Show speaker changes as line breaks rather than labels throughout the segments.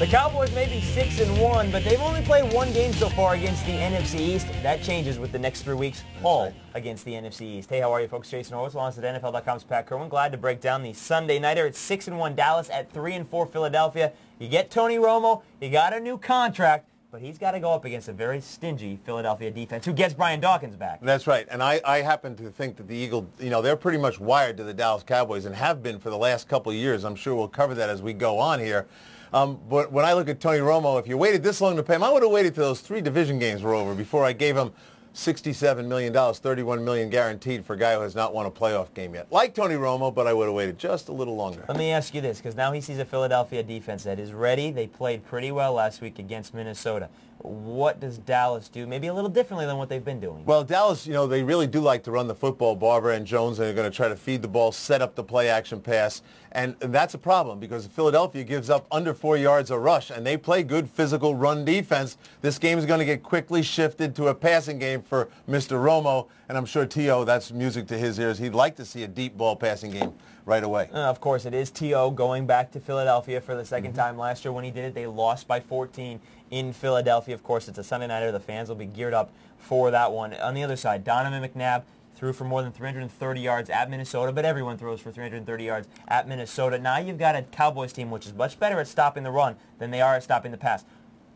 Cowboys may be 6-1, but they've only played one game so far against the NFC East. That changes with the next 3 weeks, all against the NFC East. Hey, how are you, folks? Jason Horowitz, along with NFL.com's Pat Kirwan. Glad to break down the Sunday nighter. It's 6-1 Dallas at 3-4 Philadelphia. You get Tony Romo. You got a new contract. But he's got to go up against a very stingy Philadelphia defense who gets Brian Dawkins back.
That's right. And I happen to think that the Eagles, they're pretty much wired to the Dallas Cowboys and have been for the last couple of years. I'm sure we'll cover that as we go on here. But when I look at Tony Romo, if you waited this long to pay him, I would have waited till those 3 division games were over before I gave him $67 million, $31 million guaranteed for a guy who has not won a playoff game yet. Like Tony Romo, but I would have waited just a little longer.
Let me ask you this, because now he sees a Philadelphia defense that is ready. They played pretty well last week against Minnesota. What does Dallas do? Maybe a little differently than what they've been doing.
Well, Dallas, they really do like to run the football. Barber and Jones are going to try to feed the ball, set up the play-action pass. And that's a problem because Philadelphia gives up under 4 yards a rush, and they play good physical run defense. This game is going to get quickly shifted to a passing game for Mr. Romo, and I'm sure T.O., that's music to his ears. He'd like to see a deep ball passing game right away.
Of course, it is T.O. going back to Philadelphia for the second time last year. When he did it, they lost by 14 in Philadelphia. Of course, it's a Sunday nighter. The fans will be geared up for that one. On the other side, Donovan McNabb threw for more than 330 yards at Minnesota, but everyone throws for 330 yards at Minnesota. Now you've got a Cowboys team which is much better at stopping the run than they are at stopping the pass.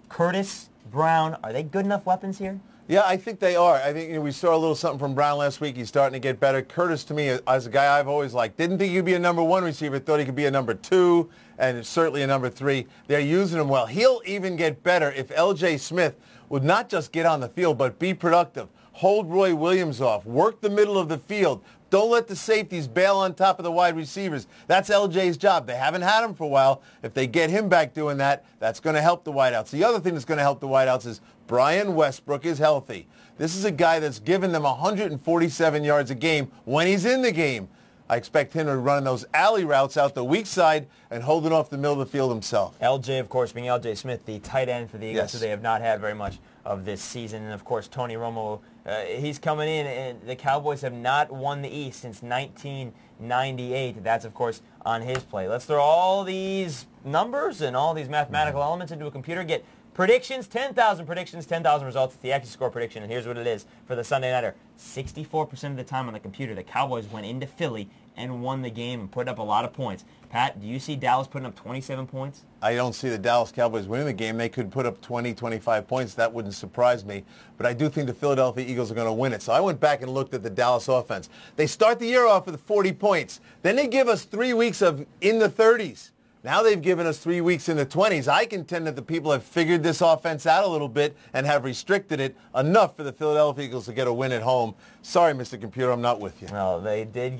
Curtis, Brown, are they good enough weapons here?
Yeah, I think they are. I think we saw a little something from Brown last week. He's starting to get better. Curtis, to me, as a guy I've always liked, didn't think he'd be a number 1 receiver, thought he could be a number 2, and certainly a number 3. They're using him well. He'll even get better if L.J. Smith would not just get on the field, but be productive. Hold Roy Williams off. Work the middle of the field. Don't let the safeties bail on top of the wide receivers. That's LJ's job. They haven't had him for a while. If they get him back doing that, that's going to help the wideouts. The other thing that's going to help the wideouts is Brian Westbrook is healthy. This is a guy that's given them 147 yards a game when he's in the game. I expect him to run those alley routes out the weak side and holding off the middle of the field himself.
LJ, of course, being LJ Smith, the tight end for the Eagles,
yes.
who they have not had very much of this season. And, of course, Tony Romo, he's coming in, and the Cowboys have not won the East since 1998. That's, of course, on his plate. Let's throw all these numbers and all these mathematical elements into a computer, get predictions, 10,000 predictions, 10,000 results. It's the AccuScore prediction, and here's what it is for the Sunday nighter. 64% of the time on the computer, the Cowboys went into Philly and won the game and put up a lot of points. Pat, do you see Dallas putting up 27 points?
I don't see the Dallas Cowboys winning the game. They could put up 20, 25 points. That wouldn't surprise me. But I do think the Philadelphia Eagles are going to win it. So I went back and looked at the Dallas offense. They start the year off with 40 points. Then they give us 3 weeks of in the 30s. Now they've given us 3 weeks in the 20s. I contend that the people have figured this offense out a little bit and have restricted it enough for the Philadelphia Eagles to get a win at home. Sorry, Mr. Computer, I'm not with you.
Well, they did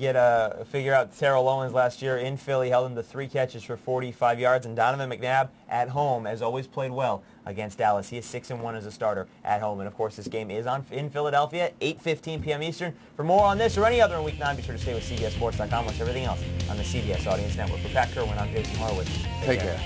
figure out Terrell Owens last year in Philly, held him to 3 catches for 45 yards, and Donovan McNabb at home has always played well against Dallas. He is 6-1 as a starter at home, and of course this game is in Philadelphia, 8:15 p.m. Eastern. For more on this or any other in Week 9, be sure to stay with CBSSports.com. Watch everything else on the CBS Audience Network. For Pat Kirwan, I'm Jason Horowitz.
Take care.